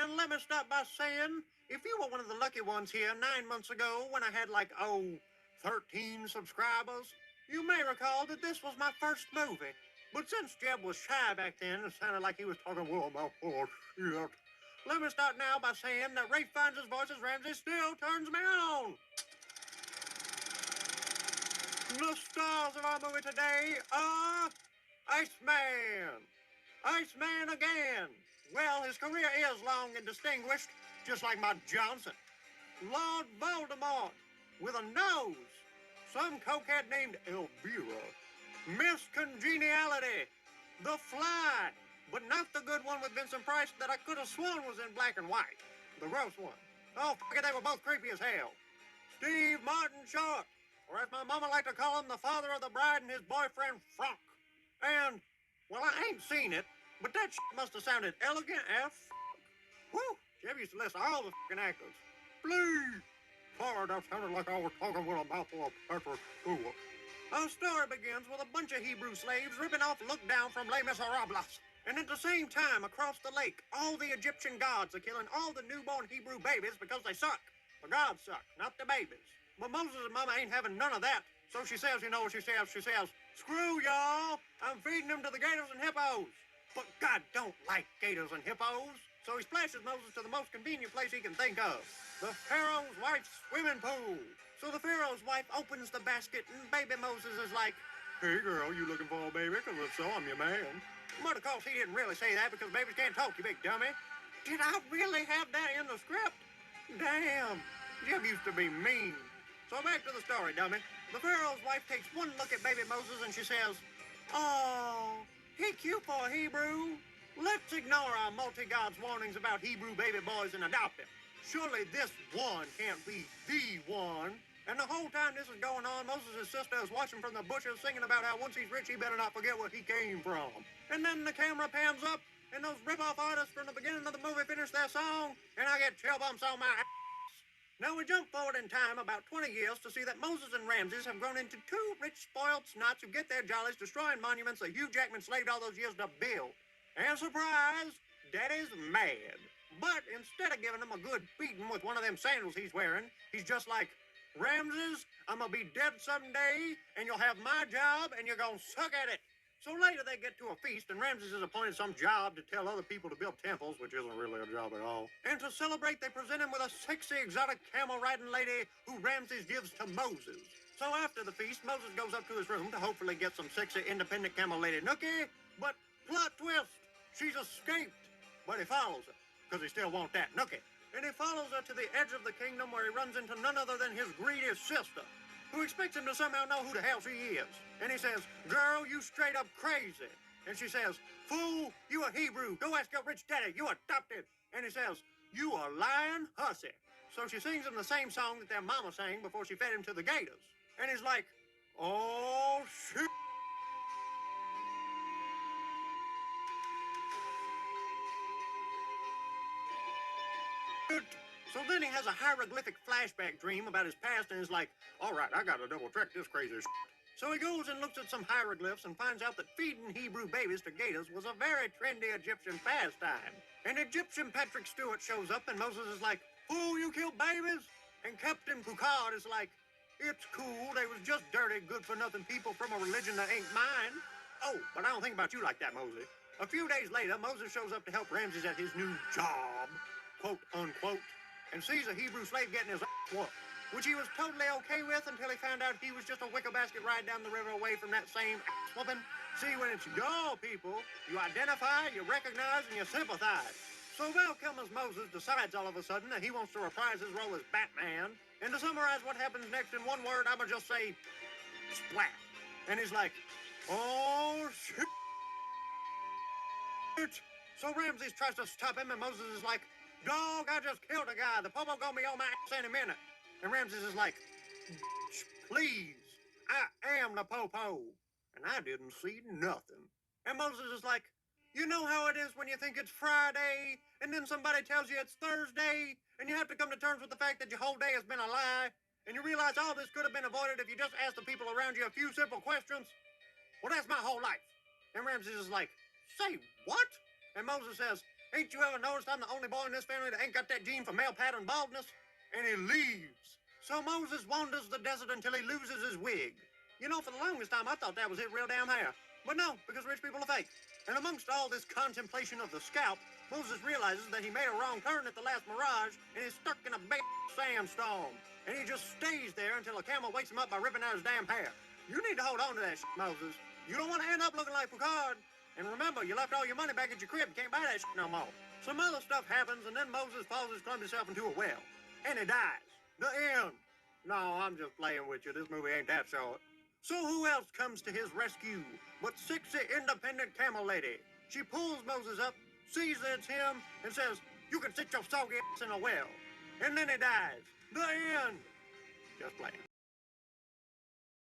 And let me start by saying, if you were one of the lucky ones here 9 months ago when I had 13 subscribers, you may recall that this was my first movie. But since Jeb was shy back then, it sounded like he was talking well about shit. Let me start now by saying that Ray Fiennes' voice as Ramsey still turns me on. The stars of our movie today are Iceman. Iceman again. Well, his career is long and distinguished, just like my Johnson. Lord Voldemort, with a nose. Some cokehead named Elvira. Miss Congeniality. The Fly. But not the good one with Vincent Price that I could have sworn was in black and white. The gross one. Oh, fuck it, they were both creepy as hell. Steve Martin Short. Or as my mama liked to call him, the father of the bride and his boyfriend, Frank. And, well, I ain't seen it, but that shit must have sounded elegant as Whew, Jeff used to list all the fucking actors. Please. Sorry, that sounded like I was talking with a mouthful of pepper. Ooh. Our story begins with a bunch of Hebrew slaves ripping off Look Down from Les Miserables. And at the same time, across the lake, all the Egyptian gods are killing all the newborn Hebrew babies because they suck. The gods suck, not the babies. But Moses' mama ain't having none of that. So she says, you know what she says? She says, screw y'all, I'm feeding them to the gators and hippos. But God don't like gators and hippos. So he splashes Moses to the most convenient place he can think of. The Pharaoh's wife's swimming pool. So the Pharaoh's wife opens the basket and baby Moses is like, hey girl, you looking for a baby? Because if so, I'm your man. But of course he didn't really say that because babies can't talk, you big dummy. Did I really have that in the script? Damn, Jim used to be mean. So back to the story, dummy. The Pharaoh's wife takes one look at baby Moses and she says, oh, he cute for a Hebrew. Let's ignore our multi-gods warnings about Hebrew baby boys and adopt him. Surely this one can't be the one. And the whole time this is going on, Moses' sister is watching from the bushes singing about how once he's rich, he better not forget where he came from. And then the camera pans up, and those rip-off artists from the beginning of the movie finish their song, and I get chill bumps on my ass. Now we jump forward in time about 20 years to see that Moses and Ramses have grown into two rich, spoiled snots who get their jollies destroying monuments that Hugh Jackman slaved all those years to build. And surprise, Daddy's mad. But instead of giving him a good beating with one of them sandals he's wearing, he's just like, Ramses, I'm gonna be dead someday, and you'll have my job, and you're gonna suck at it. So later they get to a feast, and Ramses is appointed some job to tell other people to build temples, which isn't really a job at all. And to celebrate, they present him with a sexy, exotic camel-riding lady who Ramses gives to Moses. So after the feast, Moses goes up to his room to hopefully get some sexy, independent camel lady nookie, but plot twist, she's escaped. But he follows her, because he still wants that nookie. And he follows her to the edge of the kingdom where he runs into none other than his greedy sister, who expects him to somehow know who the hell she is. And he says, girl, you straight up crazy. And she says, fool, you a Hebrew. Go ask your rich daddy. You adopted. And he says, you a lying hussy. So she sings him the same song that their mama sang before she fed him to the gators. And he's like, oh, shit. So then he has a hieroglyphic flashback dream about his past and is like, all right, I gotta double check this crazy shit. So he goes and looks at some hieroglyphs and finds out that feeding Hebrew babies to gators was a very trendy Egyptian pastime. And Egyptian Patrick Stewart shows up and Moses is like, fool, you killed babies? And Captain Picard is like, it's cool, they was just dirty, good-for-nothing people from a religion that ain't mine. Oh, but I don't think about you like that, Moses. A few days later, Moses shows up to help Ramses at his new job, quote, unquote, and sees a Hebrew slave getting his ass whooped, which he was totally okay with until he found out he was just a wicker basket ride down the river away from that same ass whooping. See, when it's your people, you identify, you recognize, and you sympathize. So welcome as Moses decides all of a sudden that he wants to reprise his role as Batman. And to summarize what happens next in one word, I'ma just say, splat. And he's like, oh, shit. So Ramses tries to stop him, and Moses is like, dog, I just killed a guy. The popo gonna be on my ass any minute. And Ramses is like, please, I am the popo. And I didn't see nothing. And Moses is like, you know how it is when you think it's Friday, and then somebody tells you it's Thursday, and you have to come to terms with the fact that your whole day has been a lie, and you realize all this could have been avoided if you just asked the people around you a few simple questions? Well, that's my whole life. And Ramses is like, say what? And Moses says, Ain't you ever noticed I'm the only boy in this family that ain't got that gene for male pattern baldness? And he leaves. So Moses wanders the desert until he loses his wig. You know, for the longest time, I thought that was his real damn hair. But no, because rich people are fake. And amongst all this contemplation of the scalp, Moses realizes that he made a wrong turn at the last mirage and is stuck in a big sandstorm. And he just stays there until a camel wakes him up by ripping out his damn hair. You need to hold on to that shit, Moses. You don't want to end up looking like Picard. And remember, you left all your money back at your crib. You can't buy that shit no more. Some other stuff happens, and then Moses falls his clumsy self into a well. And he dies. The end. No, I'm just playing with you. This movie ain't that short. So who else comes to his rescue but sexy, independent camel lady? She pulls Moses up, sees that it's him, and says, "You can sit your soggy ass in a well." And then he dies. The end. Just playing.